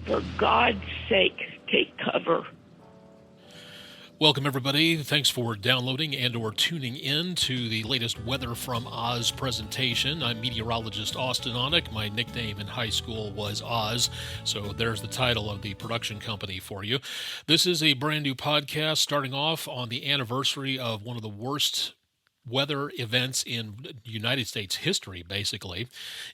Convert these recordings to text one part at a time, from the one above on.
For God's sake, take cover. Welcome, everybody. Thanks for downloading and or tuning in to the latest Weather from Oz presentation. I'm meteorologist Austin Onek. My nickname in high school was Oz, so there's the title of the production company for you. This is a brand new podcast starting off on the anniversary of one of the worst weather events in United States history, basically,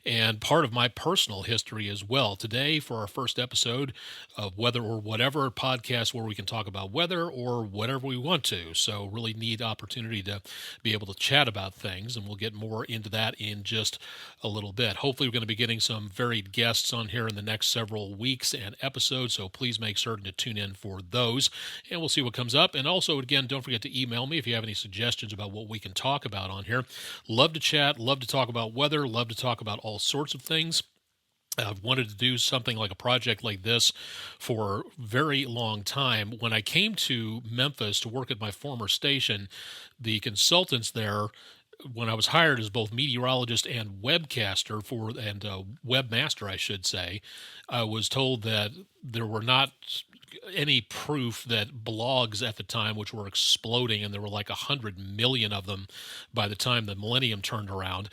and part of my personal history as well. Today, for our first episode of Weather or Whatever podcast, where we can talk about weather or whatever we want to. So really neat opportunity to be able to chat about things, and we'll get more into that in just a little bit. Hopefully, we're going to be getting some varied guests on here in the next several weeks and episodes, so please make certain to tune in for those, and we'll see what comes up. And also, again, don't forget to email me if you have any suggestions about what we can talk about on here. Love to chat, love to talk about weather, love to talk about all sorts of things. I've wanted to do something like a project like this for a very long time. When I came to Memphis to work at my former station, the consultants there, when I was hired as both meteorologist and webcaster and webmaster, I should say, I was told that there were not any proof that blogs at the time, which were exploding, and there were like 100 million of them by the time the millennium turned around.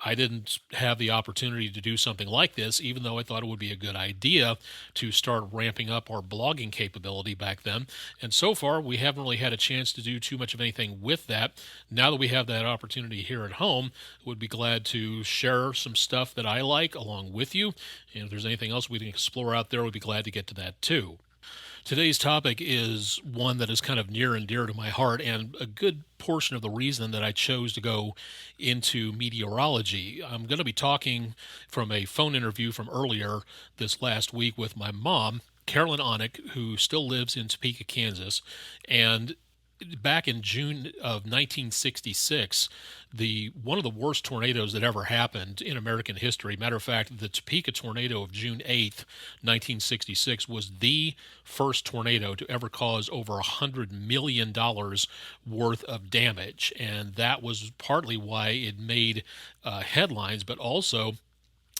I didn't have the opportunity to do something like this, even though I thought it would be a good idea to start ramping up our blogging capability back then. And so far, we haven't really had a chance to do too much of anything with that. Now that we have that opportunity here at home, I would be glad to share some stuff that I like along with you. And if there's anything else we can explore out there, we'd be glad to get to that too. Today's topic is one that is kind of near and dear to my heart, and a good portion of the reason that I chose to go into meteorology. I'm going to be talking from a phone interview from earlier this last week with my mom, Carolyn Onek, who still lives in Topeka, Kansas, and back in June of 1966, one of the worst tornadoes that ever happened in American history. Matter of fact, the Topeka tornado of June 8th, 1966, was the first tornado to ever cause over $100 million worth of damage. And that was partly why it made headlines, but also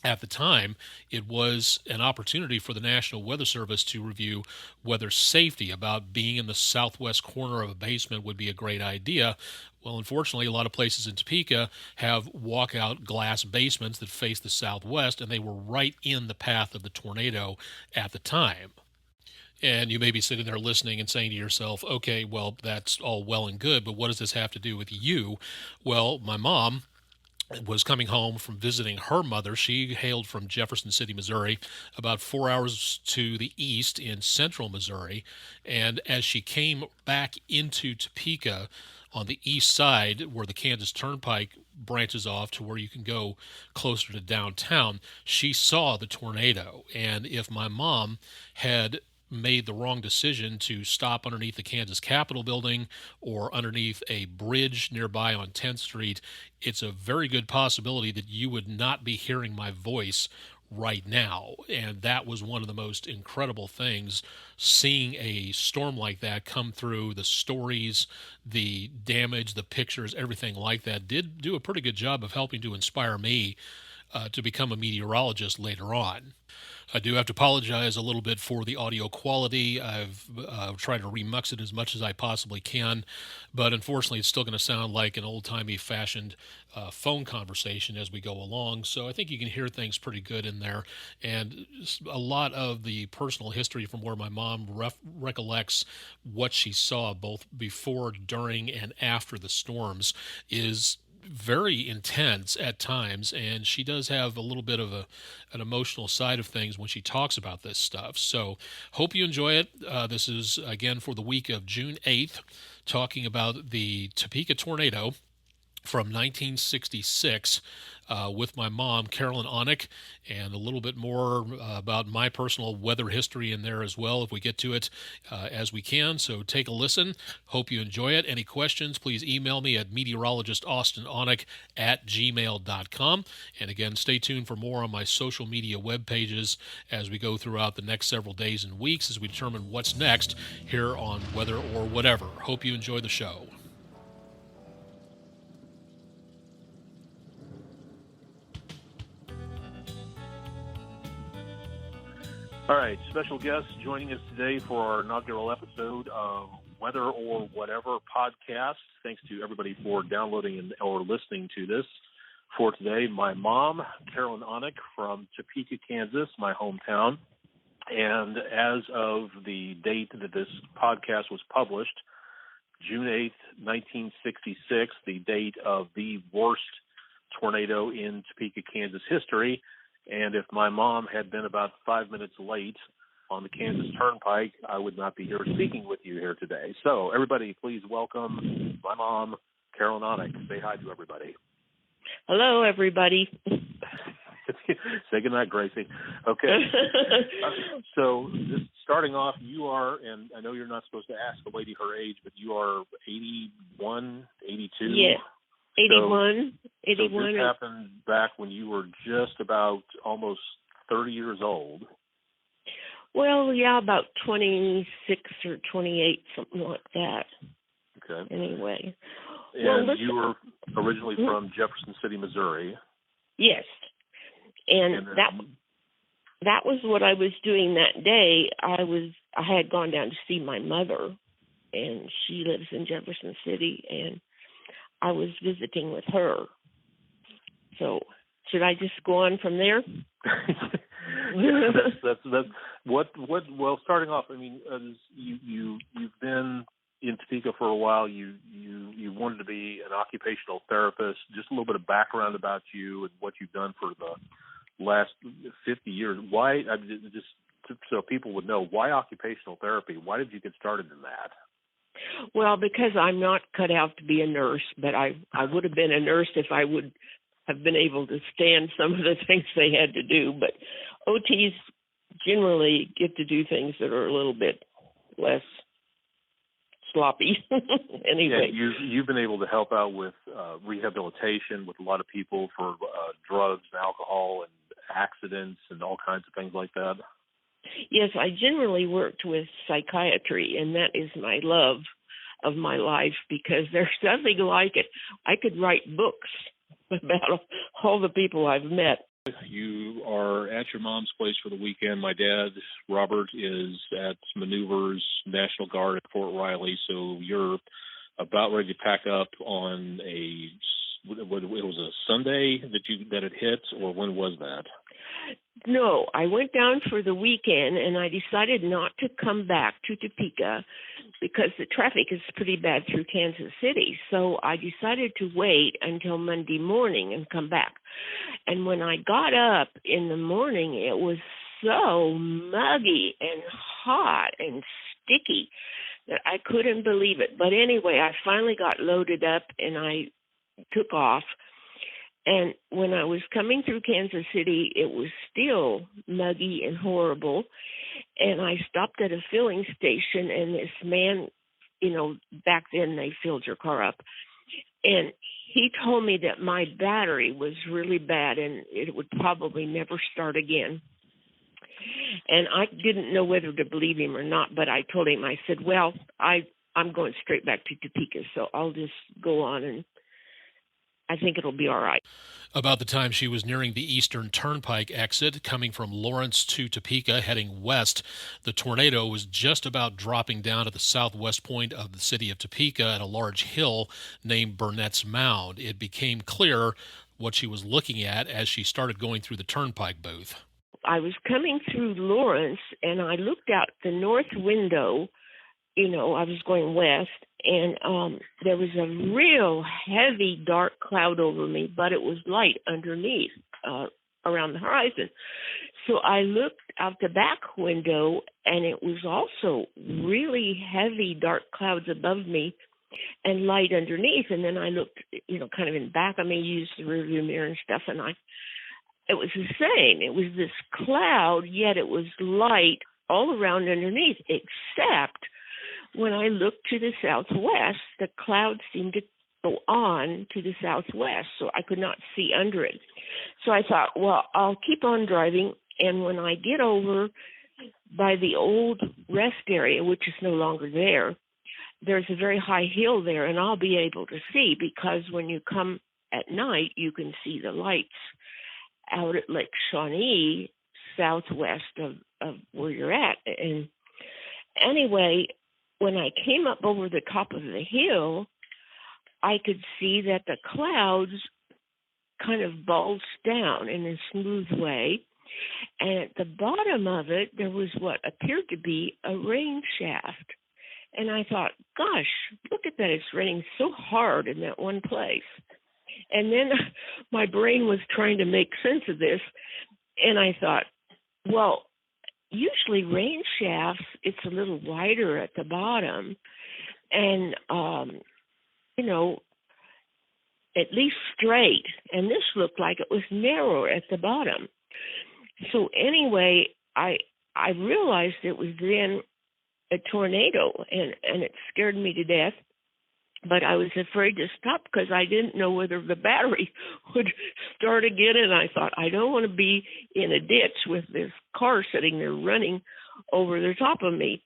at the time, it was an opportunity for the National Weather Service to review weather safety. About being in the southwest corner of a basement would be a great idea. Well, unfortunately, a lot of places in Topeka have walkout glass basements that face the southwest, and they were right in the path of the tornado at the time. And you may be sitting there listening and saying to yourself, okay, well, that's all well and good, but what does this have to do with you? Well, my mom was coming home from visiting her mother. She hailed from Jefferson City, Missouri, about 4 hours to the east in central Missouri. And as she came back into Topeka on the east side, where the Kansas Turnpike branches off to where you can go closer to downtown, she saw the tornado. And if my mom had made the wrong decision to stop underneath the Kansas Capitol building or underneath a bridge nearby on 10th Street, it's a very good possibility that you would not be hearing my voice right now. And that was one of the most incredible things, seeing a storm like that come through. The stories, the damage, the pictures, everything like that did do a pretty good job of helping to inspire me to become a meteorologist later on. I do have to apologize a little bit for the audio quality. I've tried to remix it as much as I possibly can, but unfortunately it's still going to sound like an old-timey fashioned phone conversation as we go along, so I think you can hear things pretty good in there. And a lot of the personal history from where my mom recollects what she saw both before, during, and after the storms is very intense at times, and she does have a little bit of an emotional side of things when she talks about this stuff. So hope you enjoy it. This is, again, for the week of June 8th, talking about the Topeka tornado from 1966 with my mom, Carolyn Onek, and a little bit more about my personal weather history in there as well if we get to it as we can. So take a listen. Hope you enjoy it. Any questions, please email me at meteorologistaustinonek@gmail.com. And again, stay tuned for more on my social media web pages as we go throughout the next several days and weeks as we determine what's next here on Weather or Whatever. Hope you enjoy the show. All right, special guest joining us today for our inaugural episode of Weather or Whatever podcast. Thanks to everybody for downloading or listening to this. For today, my mom, Carolyn Onek from Topeka, Kansas, my hometown. And as of the date that this podcast was published, June 8th, 1966, the date of the worst tornado in Topeka, Kansas history. And if my mom had been about 5 minutes late on the Kansas Turnpike, I would not be here speaking with you here today. So everybody, please welcome my mom, Carolyn Onek. Say hi to everybody. Hello, everybody. Say goodnight, Gracie. Okay. So just starting off, you are, and I know you're not supposed to ask a lady her age, but you are 81, 82? Yeah, 81. So 81. this happened back when you were just about almost 30 years old. Well, yeah, about 26 or 28, something like that. Okay. Anyway. And well, you were originally from Jefferson City, Missouri. Yes. And that was what I was doing that day. I had gone down to see my mother, and she lives in Jefferson City, and I was visiting with her. So should I just go on from there? Yeah, that's what. Well, starting off, I mean, you've been in Topeka for a while. You wanted to be an occupational therapist. Just a little bit of background about you and what you've done for the last 50 years. Why? Just so people would know, why occupational therapy? Why did you get started in that? Well, because I'm not cut out to be a nurse, but I would have been a nurse if I would have been able to stand some of the things they had to do. But OTs generally get to do things that are a little bit less sloppy. Anyway. Yeah, you've been able to help out with rehabilitation with a lot of people for drugs and alcohol and accidents and all kinds of things like that. Yes, I generally worked with psychiatry, and that is my love of my life because there's nothing like it. I could write books about all the people I've met. You are at your mom's place for the weekend. My dad, Robert, is at Maneuvers National Guard at Fort Riley, so you're about ready to pack up on it was a Sunday that it hit, or when was that? No, I went down for the weekend, and I decided not to come back to Topeka because the traffic is pretty bad through Kansas City. So I decided to wait until Monday morning and come back. And when I got up in the morning, it was so muggy and hot and sticky that I couldn't believe it. But anyway, I finally got loaded up, and I took off. And when I was coming through Kansas City, it was still muggy and horrible. And I stopped at a filling station, and this man, back then they filled your car up. And he told me that my battery was really bad and it would probably never start again. And I didn't know whether to believe him or not, but I told him, I said, well, I'm going straight back to Topeka, so I'll just go on and I think it'll be all right. About the time she was nearing the Eastern Turnpike exit, coming from Lawrence to Topeka, heading west, the tornado was just about dropping down at the southwest point of the city of Topeka at a large hill named Burnett's Mound. It became clear what she was looking at as she started going through the turnpike booth. I was coming through Lawrence, and I looked out the north window. I was going west, and there was a real heavy dark cloud over me, but it was light underneath around the horizon. So I looked out the back window, and it was also really heavy dark clouds above me and light underneath. And then I looked, kind of in back of me, used the rearview mirror and stuff, and it was the same. It was this cloud, yet it was light all around underneath, except when I looked to the southwest, the clouds seemed to go on to the southwest, so I could not see under it. So I thought, well, I'll keep on driving, and when I get over by the old rest area, which is no longer there, there's a very high hill there, and I'll be able to see, because when you come at night, you can see the lights out at Lake Shawnee southwest of where you're at. And anyway, when I came up over the top of the hill, I could see that the clouds kind of bulged down in a smooth way. And at the bottom of it, there was what appeared to be a rain shaft. And I thought, gosh, look at that. It's raining so hard in that one place. And then my brain was trying to make sense of this. And I thought, well, usually rain shafts, it's a little wider at the bottom. And, at least straight. And this looked like it was narrower at the bottom. So anyway, I realized it was then a tornado, and it scared me to death. But I was afraid to stop because I didn't know whether the battery would start again. And I thought, I don't want to be in a ditch with this car sitting there running over the top of me.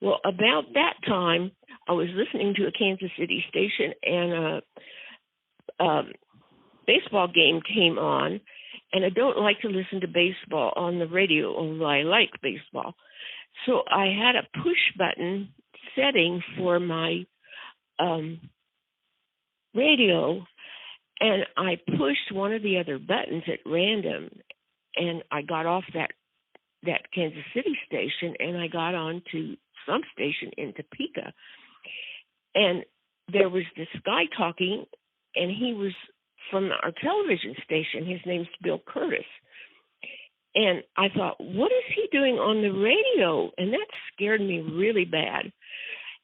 Well, about that time, I was listening to a Kansas City station, and a baseball game came on. And I don't like to listen to baseball on the radio, although I like baseball. So I had a push button setting for my radio, and I pushed one of the other buttons at random, and I got off that Kansas City station, and I got on to some station in Topeka. And there was this guy talking, and he was from our television station. His name's Bill Curtis. And I thought, what is he doing on the radio? And that scared me really bad.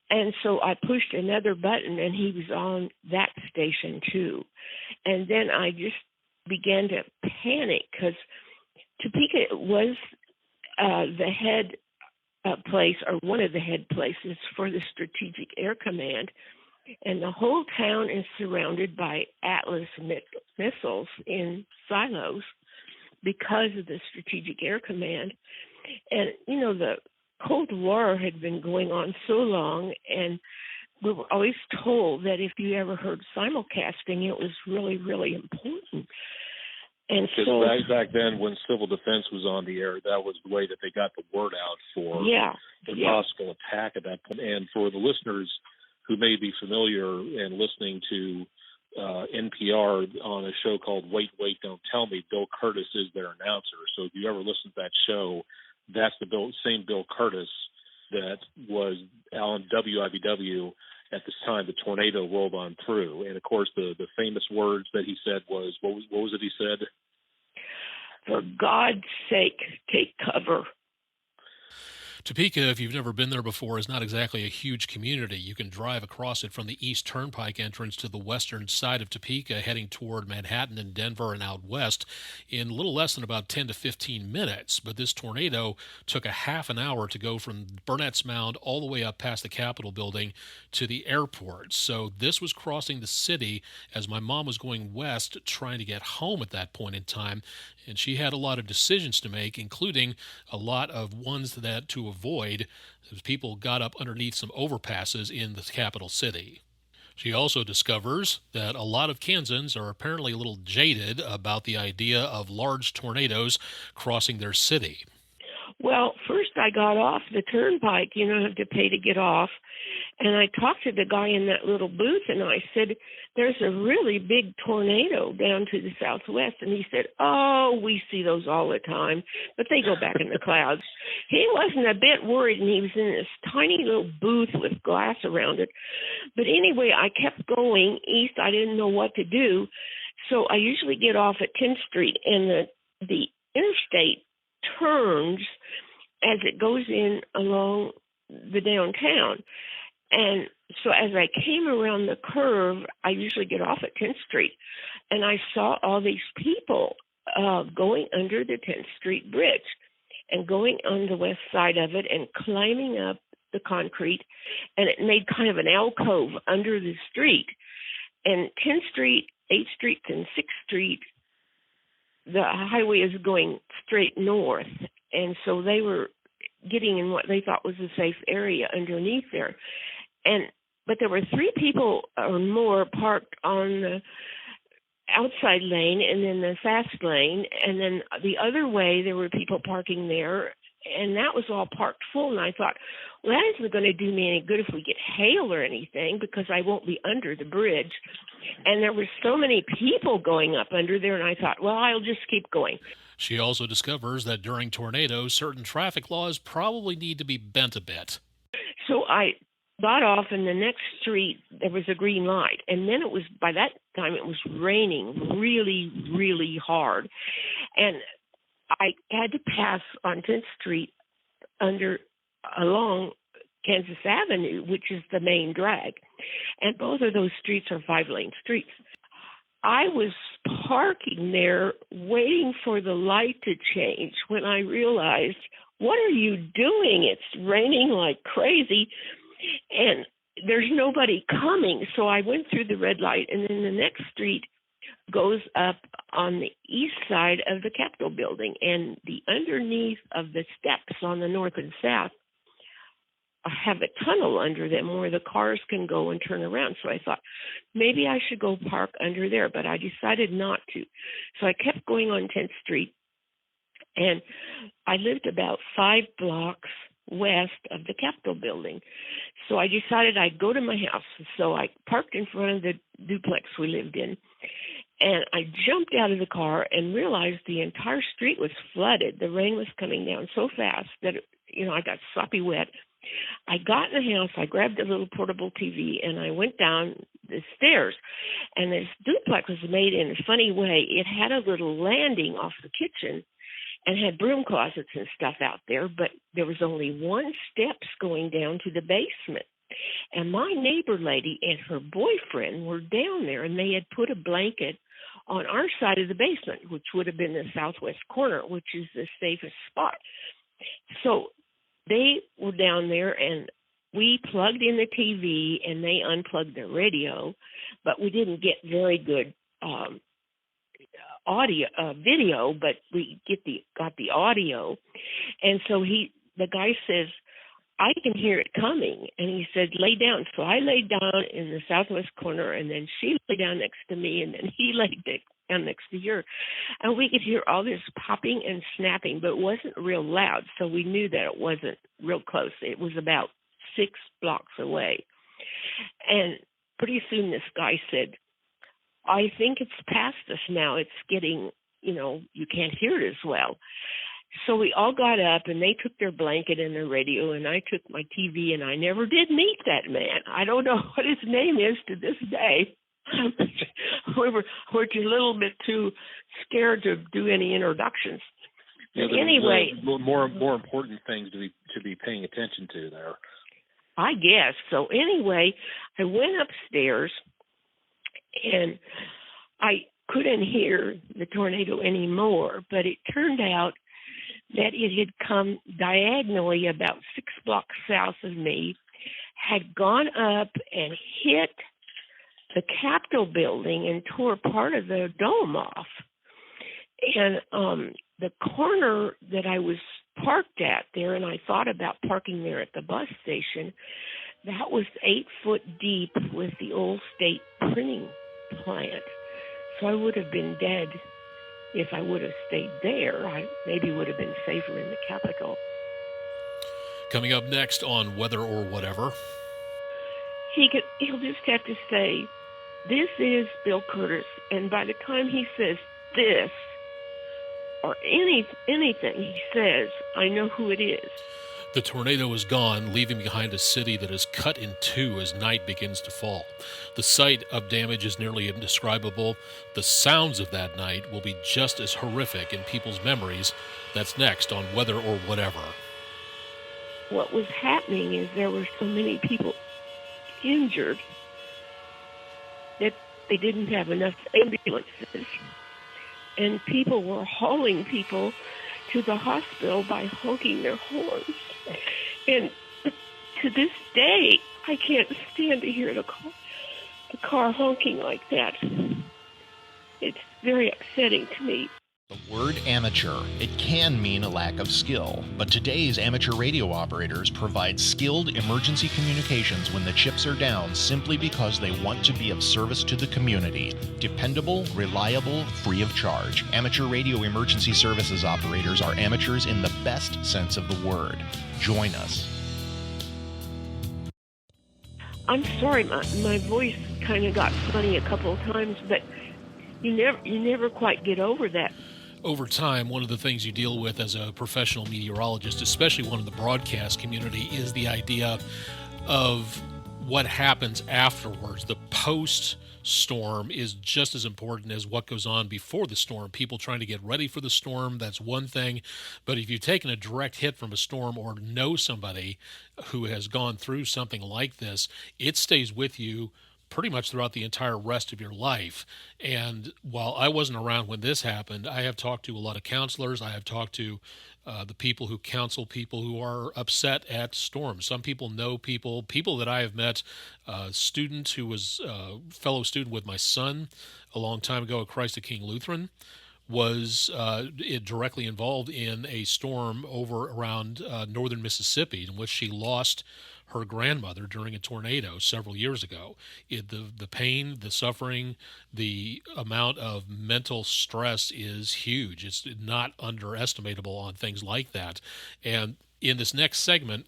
And so I pushed another button, and he was on that station too. And then I just began to panic because Topeka was the head place, or one of the head places for the Strategic Air Command. And the whole town is surrounded by Atlas missiles in silos because of the Strategic Air Command. And, the Cold War had been going on so long, and we were always told that if you ever heard simulcasting, it was really, really important. And because back then, when civil defense was on the air, that was the way that they got the word out for the possible attack at that point. And for the listeners who may be familiar and listening to NPR on a show called Wait, Wait, Don't Tell Me, Bill Curtis is their announcer. So if you ever listen to that show, that's the same Bill Curtis that was on WIBW at this time the tornado rolled on through. And, of course, the famous words that he said was, what was it he said? For God's sake, take cover. Topeka, if you've never been there before, is not exactly a huge community. You can drive across it from the East Turnpike entrance to the western side of Topeka, heading toward Manhattan and Denver and out west in a little less than about 10 to 15 minutes. But this tornado took a half an hour to go from Burnett's Mound all the way up past the Capitol building to the airport. So this was crossing the city as my mom was going west trying to get home at that point in time. And she had a lot of decisions to make, including a lot of ones that to avoid as people got up underneath some overpasses in the capital city. She also discovers that a lot of Kansans are apparently a little jaded about the idea of large tornadoes crossing their city. Well, first I got off the turnpike. You don't have to pay to get off. And I talked to the guy in that little booth, and I said, there's a really big tornado down to the southwest. And he said, oh, we see those all the time, but they go back in the clouds. He wasn't a bit worried, and he was in this tiny little booth with glass around it. But anyway, I kept going east. I didn't know what to do. So I usually get off at 10th Street, and the interstate turns as it goes in along the downtown. And so as I came around the curve, I usually get off at 10th Street, and I saw all these people going under the 10th Street Bridge and going on the west side of it and climbing up the concrete, and it made kind of an alcove under the street. And 10th Street, 8th Street, and 6th Street, the highway is going straight north, and so they were getting in what they thought was a safe area underneath there. But there were 3 people or more parked on outside lane and then the fast lane, and then the other way there were people parking there, and that was all parked full. And I thought, well, that isn't going to do me any good if we get hail or anything, because I won't be under the bridge. And there were so many people going up under there, and I thought, well, I'll just keep going. She also discovers that during tornadoes, certain traffic laws probably need to be bent a bit. So I got off, in the next street there was a green light, and then by that time it was raining really, really hard, and I had to pass on 10th Street along Kansas Avenue, which is the main drag, and both of those streets are 5-lane streets. I was parking there waiting for the light to change when I realized, what are you doing? It's raining like crazy, and there's nobody coming. So I went through the red light, and then the next street goes up on the east side of the Capitol building, and the underneath of the steps on the north and south have a tunnel under them where the cars can go and turn around. So I thought maybe I should go park under there, but I decided not to. So I kept going on 10th Street, and I lived about 5 blocks west of the Capitol building. So I decided I'd go to my house. So I parked in front of the duplex we lived in, and I jumped out of the car and realized the entire street was flooded. The rain was coming down so fast that, I got sloppy wet. I got in the house, I grabbed a little portable TV, and I went down the stairs. And this duplex was made in a funny way. It had a little landing off the kitchen and had broom closets and stuff out there, but there was only one steps going down to the basement. And my neighbor lady and her boyfriend were down there, and they had put a blanket on our side of the basement, which would have been the southwest corner, which is the safest spot. So they were down there, and we plugged in the TV, and they unplugged the radio, but we didn't get very good video, but we got the audio. And so the guy says, I can hear it coming. And he said, lay down. So I laid down in the southwest corner, and then she lay down next to me, and then he laid down next to her. And we could hear all this popping and snapping, but it wasn't real loud. So we knew that it wasn't real close. It was about 6 blocks away. And pretty soon this guy said, I think it's past us now. It's getting, you can't hear it as well. So we all got up, and they took their blanket and their radio, and I took my TV, and I never did meet that man. I don't know what his name is to this day. We're just a little bit too scared to do any introductions. Yeah, anyway, more important things to be paying attention to there, I guess. So anyway, I went upstairs, and I couldn't hear the tornado anymore, but it turned out that it had come diagonally about 6 blocks south of me, had gone up and hit the Capitol building and tore part of the dome off. And the corner that I was parked at there, and I thought about parking there at the bus station, that was 8 foot deep with the old state printing plant. So I would have been dead if I would have stayed there. I maybe would have been safer in the Capitol. Coming up next on Weather or Whatever. He'll just have to say, this is Bill Curtis, and by the time he says this, or anything he says, I know who it is. The tornado is gone, leaving behind a city that is cut in two as night begins to fall. The sight of damage is nearly indescribable. The sounds of that night will be just as horrific in people's memories. That's next on Weather or Whatever. What was happening is there were so many people injured that they didn't have enough ambulances, and people were hauling people to the hospital by honking their horns. And to this day, I can't stand to hear the car honking like that. It's very upsetting to me. The word amateur, it can mean a lack of skill, but today's amateur radio operators provide skilled emergency communications when the chips are down simply because they want to be of service to the community. Dependable, reliable, free of charge. Amateur radio emergency services operators are amateurs in the best sense of the word. Join us. I'm sorry, my voice kind of got funny a couple of times, but you never quite get over that. Over time, one of the things you deal with as a professional meteorologist, especially one in the broadcast community, is the idea of what happens afterwards. The post-storm is just as important as what goes on before the storm. People trying to get ready for the storm, that's one thing. But if you've taken a direct hit from a storm or know somebody who has gone through something like this, it stays with you pretty much throughout the entire rest of your life. And while I wasn't around when this happened, I have talked to a lot of counselors. I have talked to the people who counsel people who are upset at storms. Some people know people that I have met, a student who was a fellow student with my son a long time ago at Christ the King Lutheran, was directly involved in a storm over around northern Mississippi in which she lost her grandmother during a tornado several years ago. The pain, the suffering, the amount of mental stress is huge. It's not underestimatable on things like that. And in this next segment,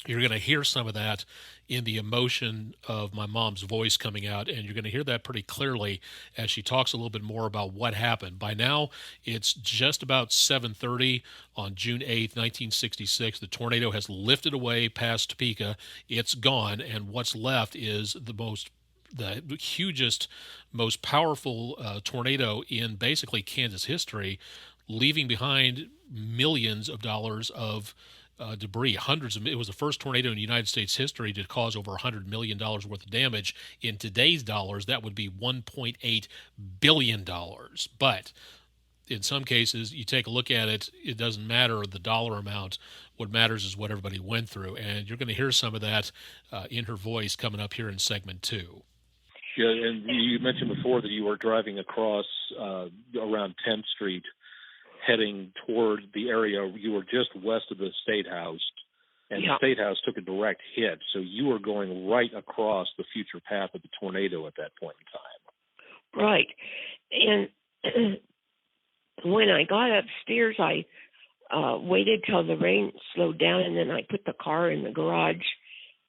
you're going to hear some of that in the emotion of my mom's voice coming out, and you're going to hear that pretty clearly as she talks a little bit more about what happened. By now, it's just about 7:30 on June 8th, 1966. The tornado has lifted away past Topeka. It's gone, and what's left is the hugest, most powerful tornado in basically Kansas history, leaving behind millions of dollars of debris. It was the first tornado in United States history to cause over $100 million worth of damage. In today's dollars, that would be $1.8 billion. But in some cases, you take a look at it, it doesn't matter the dollar amount. What matters is what everybody went through. And you're going to hear some of that in her voice coming up here in segment 2. Yeah, and you mentioned before that you were driving across around 10th Street, heading toward the area. You were just west of the State House, and the State House took a direct hit. So you were going right across the future path of the tornado at that point in time. Right. And when I got upstairs, I waited till the rain slowed down, and then I put the car in the garage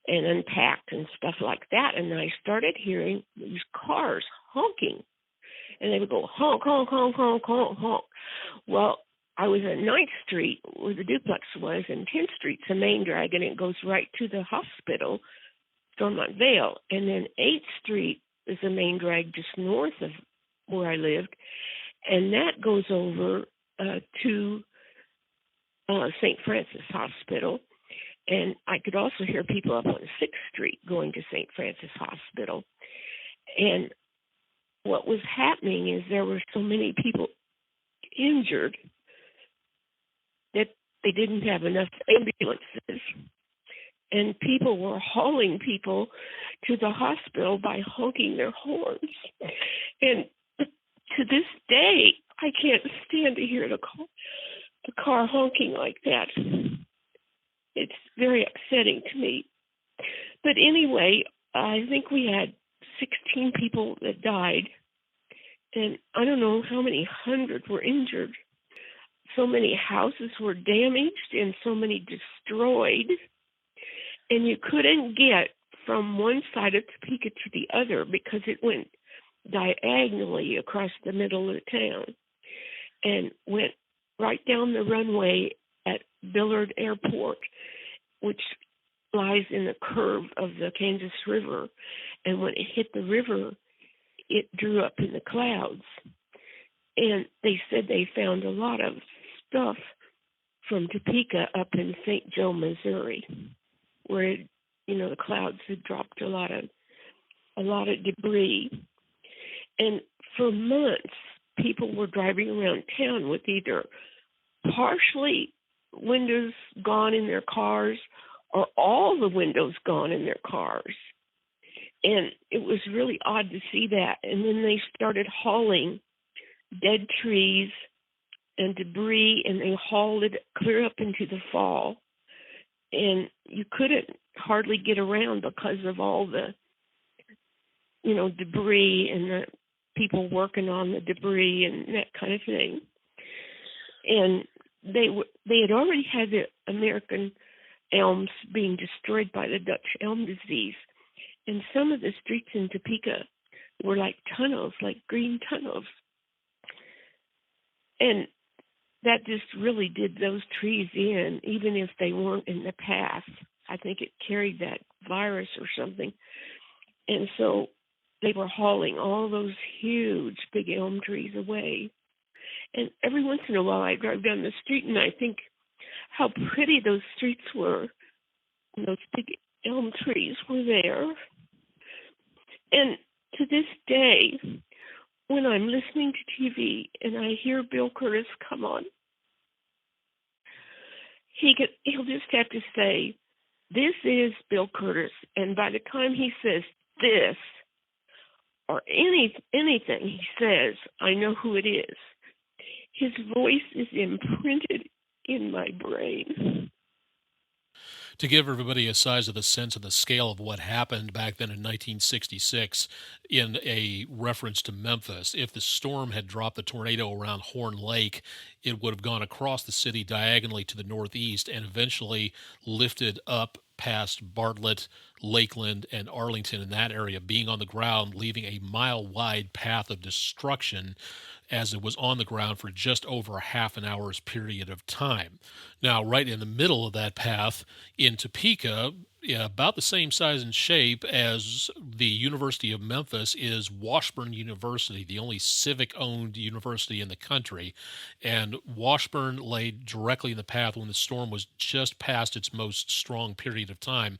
and unpacked and stuff like that. And I started hearing these cars honking. And they would go honk, honk, honk, honk, honk, honk. Well, I was at 9th Street where the duplex was, and 10th Street's the main drag, and it goes right to the hospital, Stormont Vale. And then 8th Street is the main drag just north of where I lived, and that goes over to St. Francis Hospital. And I could also hear people up on 6th Street going to St. Francis Hospital. And what was happening is there were so many people injured that they didn't have enough ambulances. And people were hauling people to the hospital by honking their horns. And to this day, I can't stand to hear the car honking like that. It's very upsetting to me. But anyway, I think we had 16 people that died, and I don't know how many hundred were injured. So many houses were damaged and so many destroyed, and you couldn't get from one side of Topeka to the other because it went diagonally across the middle of the town and went right down the runway at Billard Airport, which lies in the curve of the Kansas River. And when it hit the river, it drew up in the clouds. And they said they found a lot of stuff from Topeka up in St. Joe, Missouri, where the clouds had dropped a lot of debris. And for months, people were driving around town with either partially windows gone in their cars or all the windows gone in their cars. And it was really odd to see that. And then they started hauling dead trees and debris, and they hauled it clear up into the fall. And you couldn't hardly get around because of all the, debris and the people working on the debris and that kind of thing. And they had already had the American elms being destroyed by the Dutch elm disease. And some of the streets in Topeka were like tunnels, like green tunnels. And that just really did those trees in, even if they weren't in the path. I think it carried that virus or something. And so they were hauling all those huge big elm trees away. And every once in a while I drive down the street and I think how pretty those streets were. And those big elm trees were there. And to this day, when I'm listening to TV and I hear Bill Curtis come on, he'll just have to say, "This is Bill Curtis." And by the time he says this, or anything he says, I know who it is. His voice is imprinted in my brain. To give everybody a size of the sense of the scale of what happened back then in 1966 in a reference to Memphis, if the storm had dropped the tornado around Horn Lake, it would have gone across the city diagonally to the northeast and eventually lifted up past Bartlett, Lakeland, and Arlington in that area, being on the ground, leaving a mile-wide path of destruction as it was on the ground for just over a half an hour's period of time. Now, right in the middle of that path in Topeka, about the same size and shape as the University of Memphis, is Washburn University, the only civic-owned university in the country. And Washburn lay directly in the path when the storm was just past its most strong period of time.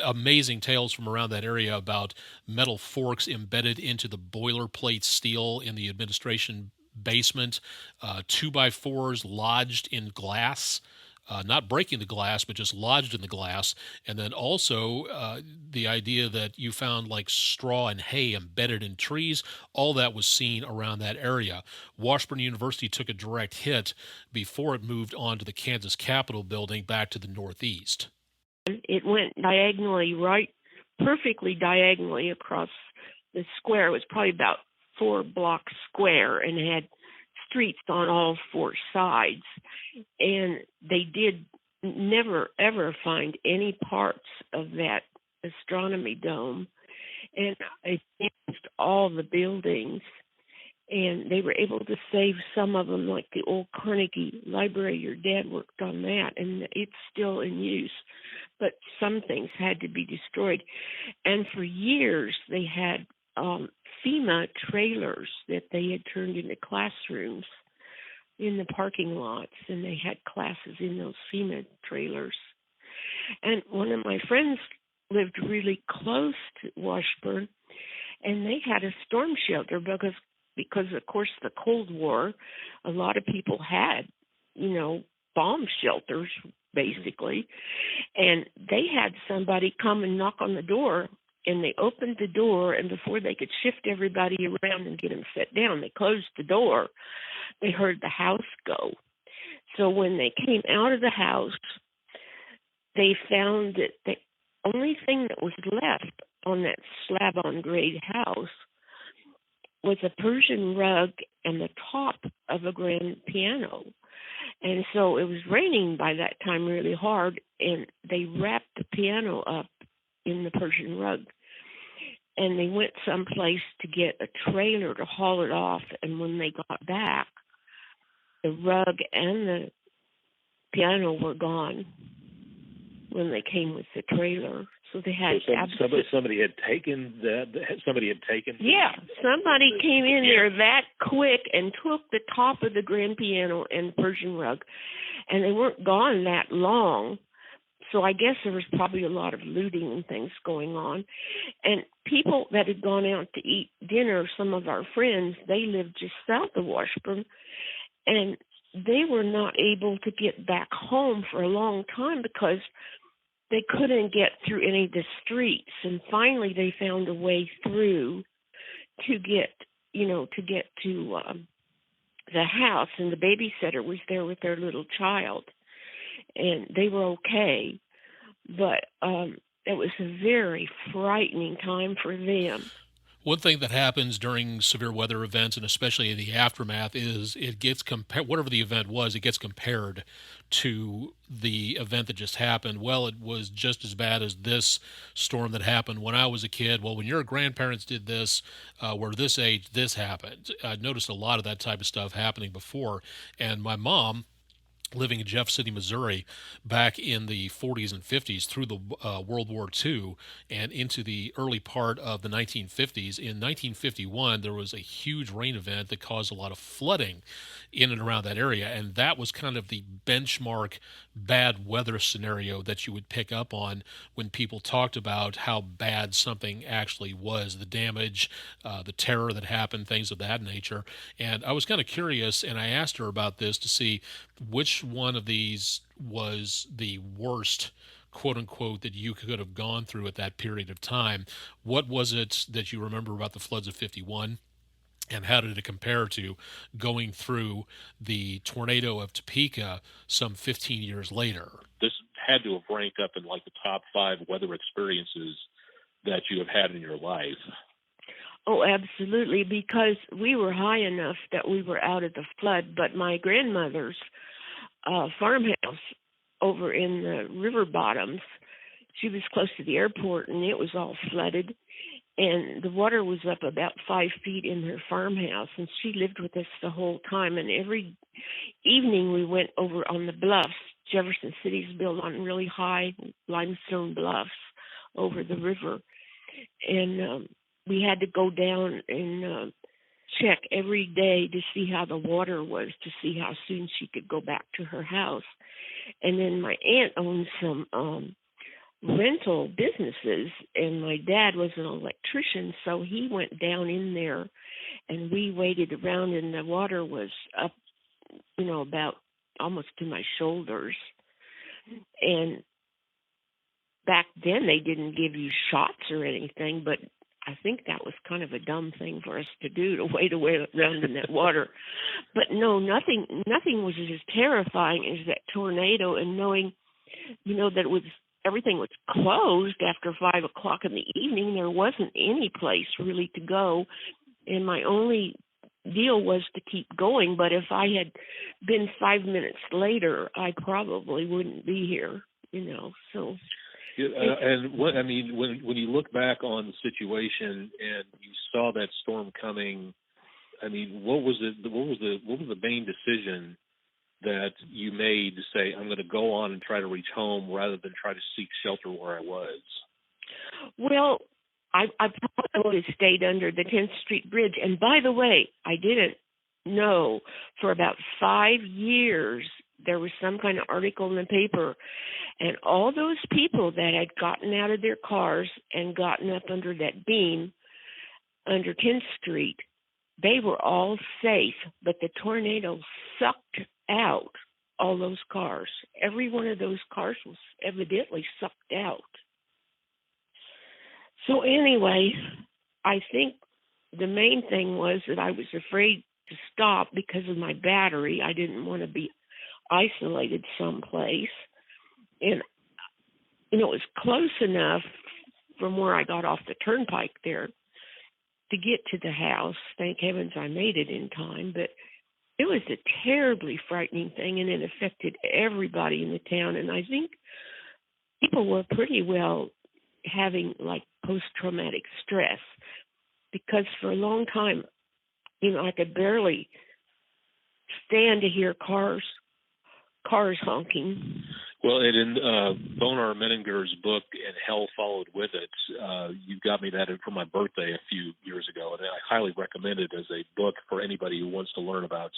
Amazing tales from around that area about metal forks embedded into the boilerplate steel in the administration basement, 2x4s lodged in glass, not breaking the glass, but just lodged in the glass. And then also the idea that you found like straw and hay embedded in trees. All that was seen around that area. Washburn University took a direct hit before it moved on to the Kansas Capitol building back to the northeast. It went diagonally, perfectly diagonally across the square. It was probably about 4 blocks square and had streets on all 4 sides. And they did never, ever find any parts of that astronomy dome. And it damaged all the buildings. And they were able to save some of them, like the old Carnegie Library. Your dad worked on that, and it's still in use. But some things had to be destroyed. And for years, they had FEMA trailers that they had turned into classrooms in the parking lots, and they had classes in those FEMA trailers. And one of my friends lived really close to Washburn, and they had a storm shelter because of course, the Cold War, a lot of people had, bomb shelters, basically. And they had somebody come and knock on the door, and they opened the door, and before they could shift everybody around and get them set down, they closed the door. They heard the house go. So when they came out of the house, they found that the only thing that was left on that slab-on-grade house was a Persian rug and the top of a grand piano. And so it was raining by that time really hard, and they wrapped the piano up in the Persian rug. And they went someplace to get a trailer to haul it off, and when they got back, the rug and the piano were gone when they came with the trailer. So they had somebody had taken that. Somebody had taken. Yeah, somebody came in there that quick and took the top of the grand piano and Persian rug, and they weren't gone that long. So I guess there was probably a lot of looting and things going on. And people that had gone out to eat dinner, some of our friends, they lived just south of Washburn, and they were not able to get back home for a long time because they couldn't get through any of the streets. And finally they found a way through to get to the house, and the babysitter was there with their little child, and they were okay. But it was a very frightening time for them. One thing that happens during severe weather events, and especially in the aftermath, is it gets whatever the event was, it gets compared to the event that just happened. Well, it was just as bad as this storm that happened when I was a kid. Well, when your grandparents did this, were this age, this happened. I noticed a lot of that type of stuff happening before. And my mom, living in Jeff City, Missouri, back in the 40s and 50s through the World War II and into the early part of the 1950s. In 1951, there was a huge rain event that caused a lot of flooding in and around that area, and that was kind of the benchmark bad weather scenario that you would pick up on when people talked about how bad something actually was, the damage, the terror that happened, things of that nature. And I was kind of curious, and I asked her about this to see which one of these was the worst, quote unquote, that you could have gone through at that period of time. What was it that you remember about the floods of 51? And how did it compare to going through the tornado of Topeka some 15 years later? This had to have ranked up in like the top 5 weather experiences that you have had in your life. Oh, absolutely, because we were high enough that we were out of the flood, but my grandmother's farmhouse over in the river bottoms, she was close to the airport, and it was all flooded, and the water was up about 5 feet in her farmhouse, and she lived with us the whole time, and every evening we went over on the bluffs. Jefferson City's built on really high limestone bluffs over the river, and we had to go down and check every day to see how the water was, to see how soon she could go back to her house. And then my aunt owned some rental businesses, and my dad was an electrician, so he went down in there, and we waited around, and the water was up, about almost to my shoulders. And back then they didn't give you shots or anything, but I think that was kind of a dumb thing for us to do, to wade around in that water. But no, nothing was as terrifying as that tornado, and knowing, that everything was closed after 5 o'clock in the evening. There wasn't any place really to go, and my only deal was to keep going. But if I had been 5 minutes later, I probably wouldn't be here, so... And when you look back on the situation and you saw that storm coming, what was the main decision that you made to say, I'm going to go on and try to reach home rather than try to seek shelter where I was? Well, I probably would have stayed under the 10th Street Bridge. And by the way, I didn't know for about 5 years there was some kind of article in the paper, and all those people that had gotten out of their cars and gotten up under that beam under 10th Street, they were all safe, but the tornado sucked out all those cars. Every one of those cars was evidently sucked out. So anyway, I think the main thing was that I was afraid to stop because of my battery. I didn't want to be isolated someplace. And, it was close enough from where I got off the turnpike there to get to the house. Thank heavens I made it in time. But it was a terribly frightening thing, and it affected everybody in the town. And I think people were pretty well having, like, post-traumatic stress, because for a long time, I could barely stand to hear cars honking. Well, and in Bonar Menninger's book, And Hell Followed With It, you got me that for my birthday a few years ago, and I highly recommend it as a book for anybody who wants to learn about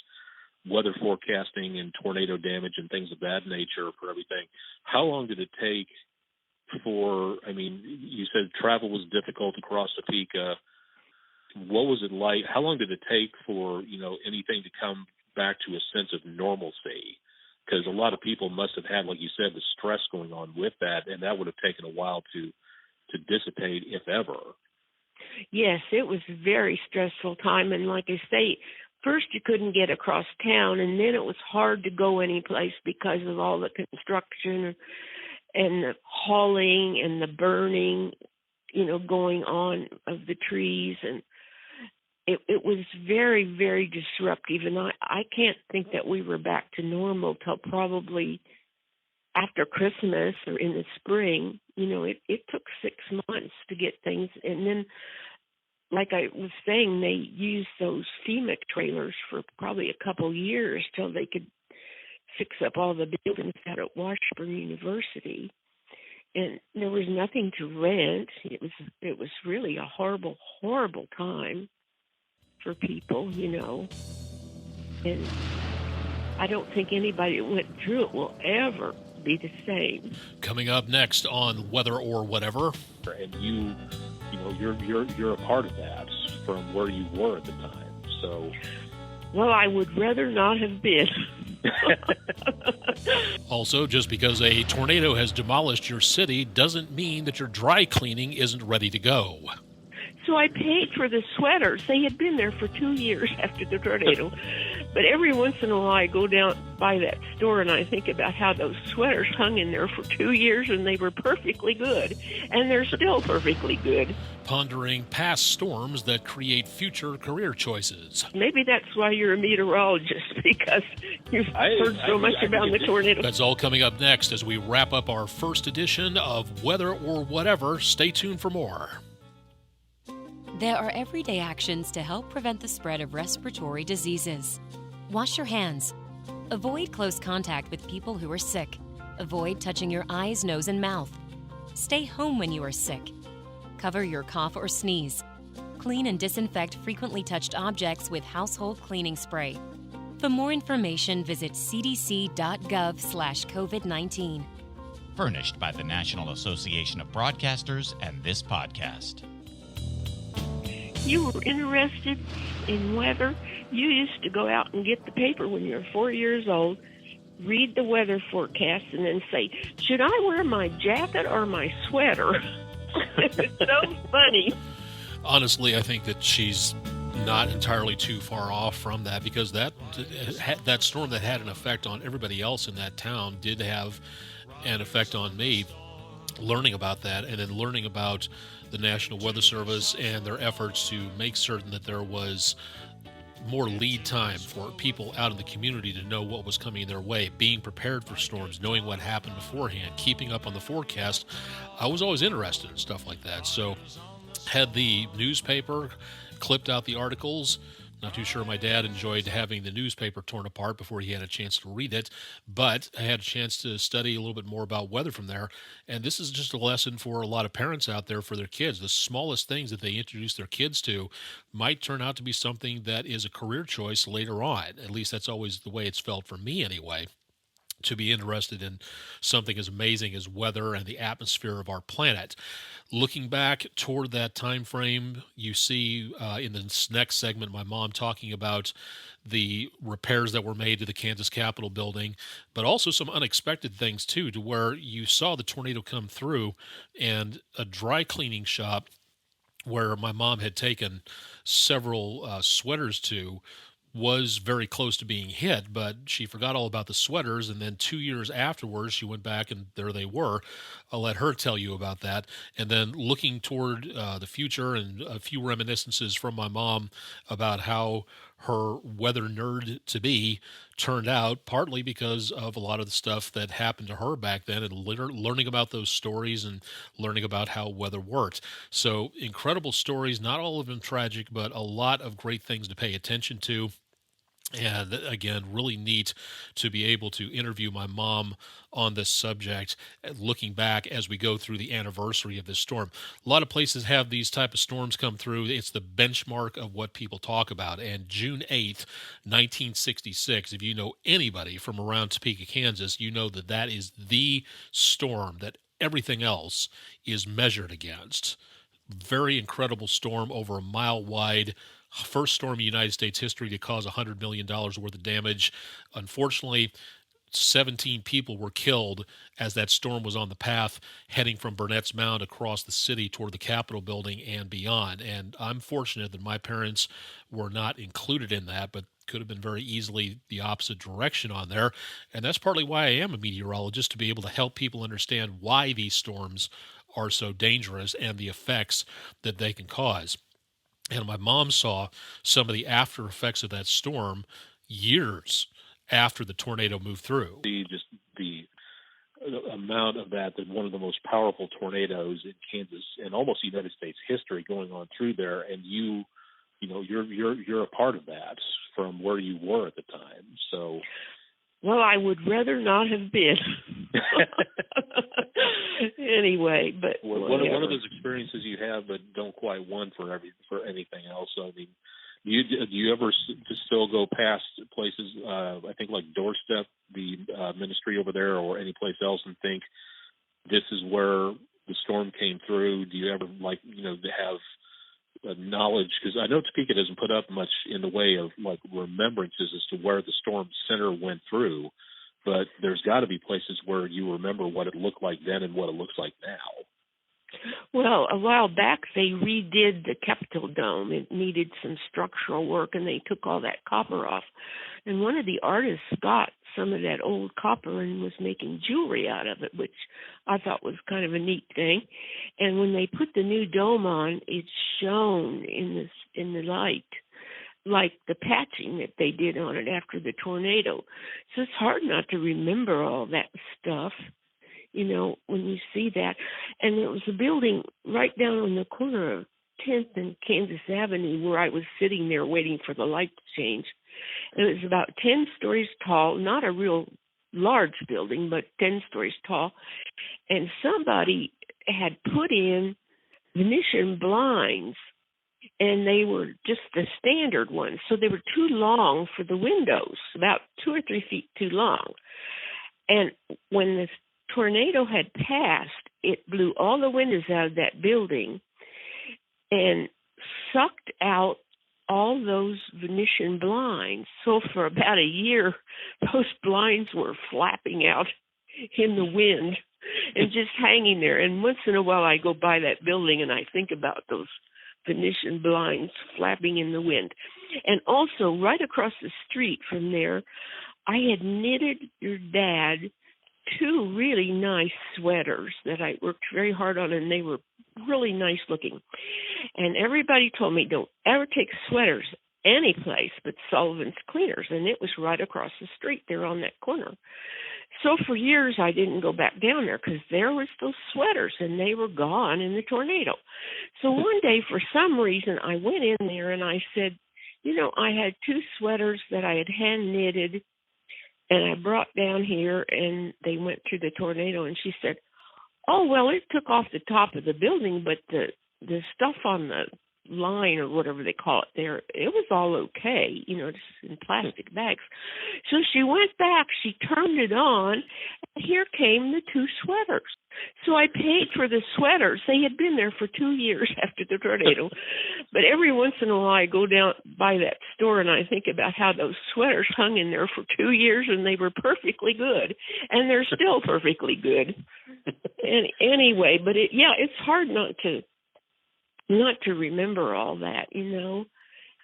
weather forecasting and tornado damage and things of that nature for everything. How long did it take you said travel was difficult across Topeka. What was it like? How long did it take for, anything to come back to a sense of normalcy? Because a lot of people must have had, like you said, the stress going on with that, and that would have taken a while to dissipate, if ever. Yes, it was a very stressful time, and like I say, first you couldn't get across town, and then it was hard to go anyplace because of all the construction and the hauling and the burning, going on of the trees. And it was very, very disruptive. And I can't think that we were back to normal till probably after Christmas or in the spring. It took 6 months to get things. And then, like I was saying, they used those FEMA trailers for probably a couple years till they could fix up all the buildings out at Washburn University. And there was nothing to rent. It was really a horrible, horrible time for people, And I don't think anybody that went through it will ever be the same. Coming up next on Weather or Whatever. And you're a part of that from where you were at the time. So, well, I would rather not have been. Also, just because a tornado has demolished your city doesn't mean that your dry cleaning isn't ready to go. So I paid for the sweaters. They had been there for 2 years after the tornado. But every once in a while I go down by that store and I think about how those sweaters hung in there for 2 years and they were perfectly good. And they're still perfectly good. Pondering past storms that create future career choices. Maybe that's why you're a meteorologist, because you've heard so much about the tornado. That's all coming up next as we wrap up our first edition of Weather or Whatever. Stay tuned for more. There are everyday actions to help prevent the spread of respiratory diseases. Wash your hands. Avoid close contact with people who are sick. Avoid touching your eyes, nose, and mouth. Stay home when you are sick. Cover your cough or sneeze. Clean and disinfect frequently touched objects with household cleaning spray. For more information, visit cdc.gov/COVID-19. Furnished by the National Association of Broadcasters and this podcast. You were interested in weather. You used to go out and get the paper when you were 4 years old, read the weather forecast, and then say, should I wear my jacket or my sweater? It's so funny. Honestly, I think that she's not entirely too far off from that, because that storm that had an effect on everybody else in that town did have an effect on me, learning about that and then learning about the National Weather Service and their efforts to make certain that there was more lead time for people out in the community to know what was coming their way, being prepared for storms, knowing what happened beforehand, keeping up on the forecast. I was always interested in stuff like that. So had the newspaper, clipped out the articles. Not too sure my dad enjoyed having the newspaper torn apart before he had a chance to read it, but I had a chance to study a little bit more about weather from there. And this is just a lesson for a lot of parents out there for their kids. The smallest things that they introduce their kids to might turn out to be something that is a career choice later on. At least that's always the way it's felt for me anyway, to be interested in something as amazing as weather and the atmosphere of our planet. Looking back toward that time frame, you see in the next segment my mom talking about the repairs that were made to the Kansas Capitol building, but also some unexpected things too, to where you saw the tornado come through and a dry cleaning shop where my mom had taken several sweaters to was very close to being hit, but she forgot all about the sweaters, and then 2 years afterwards, she went back and there they were. I'll let her tell you about that. And then looking toward the future and a few reminiscences from my mom about how her weather nerd to be turned out, partly because of a lot of the stuff that happened to her back then, and learning about those stories and learning about how weather worked. So incredible stories, not all of them tragic, but a lot of great things to pay attention to. And again, really neat to be able to interview my mom on this subject, looking back as we go through the anniversary of this storm. A lot of places have these type of storms come through. It's the benchmark of what people talk about. And June 8th, 1966, if you know anybody from around Topeka, Kansas, you know that that is the storm that everything else is measured against. Very incredible storm, over a mile wide. First storm in United States history to cause $100 million worth of damage. Unfortunately, 17 people were killed as that storm was on the path heading from Burnett's Mound across the city toward the Capitol building and beyond. And I'm fortunate that my parents were not included in that, but could have been very easily the opposite direction on there. And that's partly why I am a meteorologist, to be able to help people understand why these storms are so dangerous and the effects that they can cause. And my mom saw some of the after effects of that storm years after the tornado moved through. The amount of that one of the most powerful tornadoes in Kansas and almost United States history going on through there, and you're a part of that from where you were at the time. So, well, I would rather not have been. Anyway, but one of those experiences you have, but don't quite want for anything else. I mean, do you ever still go past places? I think like Doorstep, the ministry over there, or any place else, and think this is where the storm came through? Do you ever to have knowledge? Because I know Topeka doesn't put up much in the way of like remembrances as to where the storm center went through, but there's got to be places where you remember what it looked like then and what it looks like now. Well, a while back they redid the Capitol Dome. It needed some structural work, and they took all that copper off. And one of the artists got some of that old copper and was making jewelry out of it, which I thought was kind of a neat thing. And when they put the new dome on, it shone in the light, like the patching that they did on it after the tornado. So it's hard not to remember all that stuff, when you see that. And there was a building right down on the corner of 10th and Kansas Avenue where I was sitting there waiting for the light to change. And it was about 10 stories tall, not a real large building, but 10 stories tall. And somebody had put in Venetian blinds, and they were just the standard ones. So they were too long for the windows, about 2 or 3 feet too long. And when the tornado had passed, it blew all the windows out of that building and sucked out all those Venetian blinds. So for about a year, those blinds were flapping out in the wind and just hanging there. And once in a while I go by that building and I think about those Venetian blinds flapping in the wind. And also right across the street from there, I had knitted your dad 2 really nice sweaters that I worked very hard on, and they were really nice looking. And everybody told me, don't ever take sweaters any place but Sullivan's Cleaners, and it was right across the street there on that corner. So for years I didn't go back down there because there was those sweaters, and they were gone in the tornado. So one day, for some reason, I went in there and I said, I had 2 sweaters that I had hand knitted, and I brought down here, and they went through the tornado. And she said, oh, well, it took off the top of the building, but the stuff on the line or whatever they call it there, it was all okay, just in plastic bags. So she went back, she turned it on, and here came the 2 sweaters. So I paid for the sweaters. They had been there for 2 years after the tornado. But every once in a while I go down by that store and I think about how those sweaters hung in there for 2 years and they were perfectly good. And they're still perfectly good. And anyway, but it's hard not to remember all that,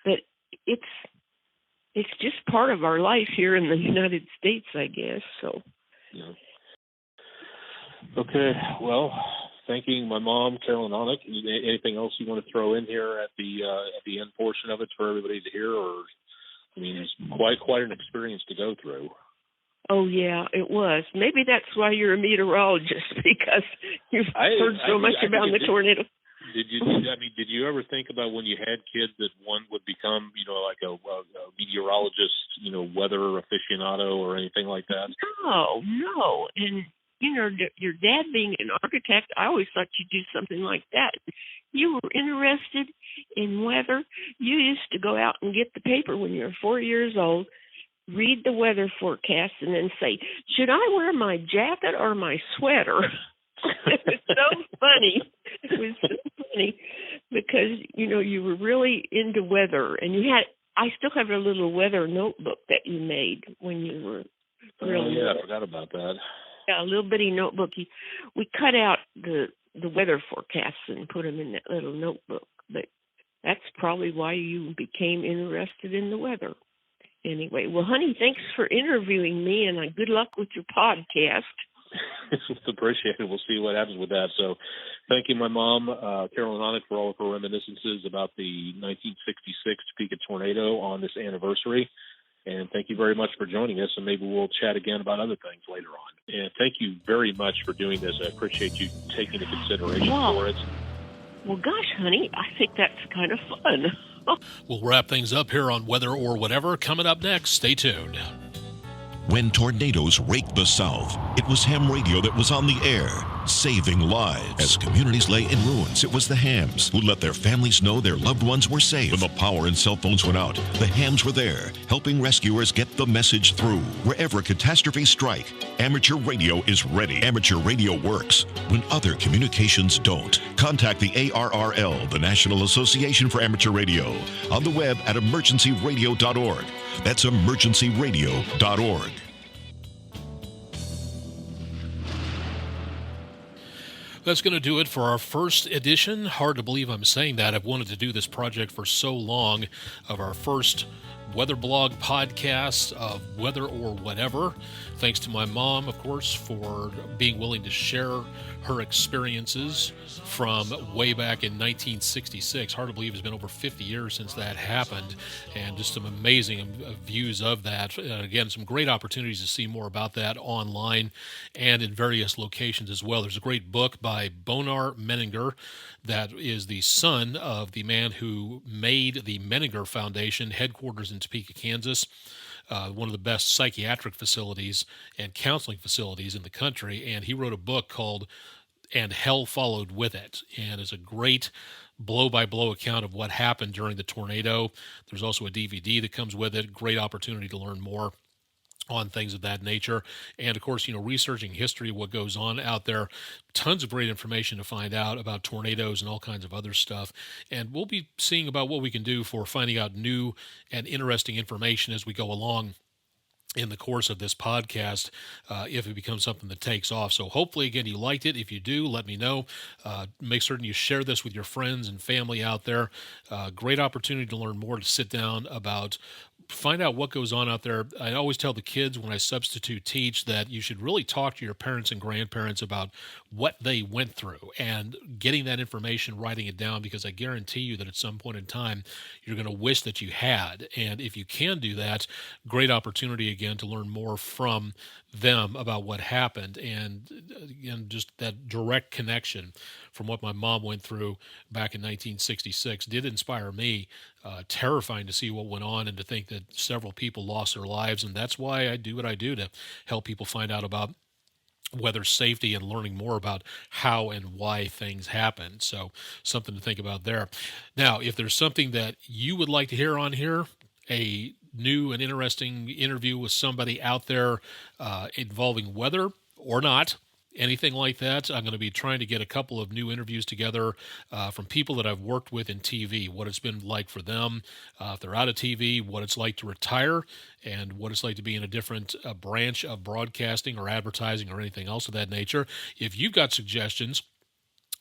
but it's just part of our life here in the United States, I guess. So, yeah. Okay. Well, thanking my mom, Carolyn Onek. Anything else you want to throw in here at the end portion of it for everybody to hear? Or, it's quite an experience to go through. Oh yeah, it was. Maybe that's why you're a meteorologist, because you've heard so much about the tornado. Did you ever think about when you had kids that one would become, like a meteorologist, weather aficionado or anything like that? No. And, your dad being an architect, I always thought you'd do something like that. You were interested in weather. You used to go out and get the paper when you were 4 years old, read the weather forecast, and then say, should I wear my jacket or my sweater? It was so funny. It was so funny because, you were really into weather. And I still have a little weather notebook that you made when you were Really? Yeah, I forgot about that. Yeah, a little bitty notebook. We cut out the weather forecasts and put them in that little notebook. But that's probably why you became interested in the weather. Anyway, well, honey, thanks for interviewing me, and good luck with your podcast. Appreciate it. We'll see what happens with that. So thank you, my mom, Carolyn Onek, for all of her reminiscences about the 1966 Topeka tornado on this anniversary. And thank you very much for joining us, and maybe we'll chat again about other things later on. And thank you very much for doing this. I appreciate you taking into consideration for it. Well, gosh, honey, I think that's kind of fun. We'll wrap things up here on Weather or Whatever. Coming up next, stay tuned. When tornadoes raked the South, it was ham radio that was on the air, saving lives. As communities lay in ruins, it was the hams who let their families know their loved ones were safe. When the power in cell phones went out, the hams were there, helping rescuers get the message through. Wherever catastrophes strike, amateur radio is ready. Amateur radio works when other communications don't. Contact the ARRL, the National Association for Amateur Radio, on the web at emergencyradio.org. That's emergencyradio.org. That's going to do it for our first edition. Hard to believe I'm saying that. I've wanted to do this project for so long, of our first weather blog podcast of Weather or Whatever. Thanks to my mom, of course, for being willing to share her experiences from way back in 1966. Hard to believe it's been over 50 years since that happened, and just some amazing views of that. Again, some great opportunities to see more about that online and in various locations as well. There's a great book by Bonar Menninger that is the son of the man who made the Menninger Foundation, headquarters in Topeka, Kansas. One of the best psychiatric facilities and counseling facilities in the country, and he wrote a book called And Hell Followed With It, and it's a great blow-by-blow account of what happened during the tornado. There's also a DVD that comes with it. Great opportunity to learn more on things of that nature. And of course, researching history, what goes on out there, tons of great information to find out about tornadoes and all kinds of other stuff. And we'll be seeing about what we can do for finding out new and interesting information as we go along in the course of this podcast, if it becomes something that takes off. So hopefully, again, you liked it. If you do, let me know. Make certain you share this with your friends and family out there. Great opportunity to learn more, to sit down about, find out what goes on out there. I always tell the kids when I substitute teach that you should really talk to your parents and grandparents about what they went through, and getting that information, writing it down, because I guarantee you that at some point in time, you're going to wish that you had. And if you can do that, great opportunity again to learn more from them about what happened. And again, just that direct connection from what my mom went through back in 1966 did inspire me. Terrifying to see what went on, and to think that several people lost their lives. And that's why I do what I do, to help people find out about weather safety and learning more about how and why things happen. So something to think about there. Now, if there's something that you would like to hear on here, a new and interesting interview with somebody out there involving weather or not, anything like that, I'm going to be trying to get a couple of new interviews together from people that I've worked with in TV, what it's been like for them, if they're out of TV, what it's like to retire, and what it's like to be in a different branch of broadcasting or advertising or anything else of that nature. If you've got suggestions,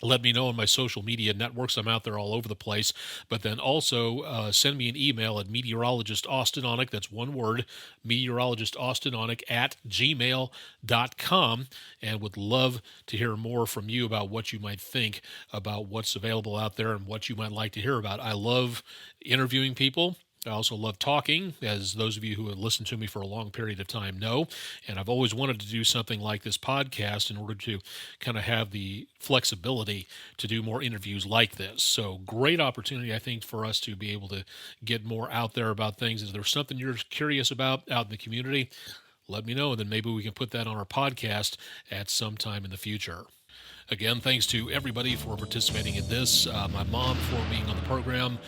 let me know on my social media networks. I'm out there all over the place. But then also send me an email at Meteorologist Austin Onek. That's one word, Meteorologist Austin Onek at gmail.com. And would love to hear more from you about what you might think about what's available out there and what you might like to hear about. I love interviewing people. I also love talking, as those of you who have listened to me for a long period of time know, and I've always wanted to do something like this podcast in order to kind of have the flexibility to do more interviews like this. So great opportunity, I think, for us to be able to get more out there about things. If there's something you're curious about out in the community, let me know, and then maybe we can put that on our podcast at some time in the future. Again, thanks to everybody for participating in this, my mom for being on the program,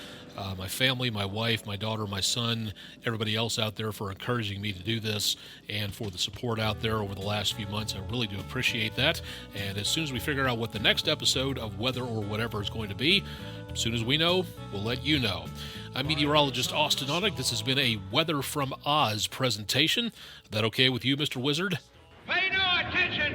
my family, my wife, my daughter, my son, everybody else out there for encouraging me to do this, and for the support out there over the last few months. I really do appreciate that. And as soon as we figure out what the next episode of Weather or Whatever is going to be, as soon as we know, we'll let you know. I'm meteorologist Austin Onek. This has been a Weather from Oz presentation. Is that okay with you, Mr. Wizard? Pay no attention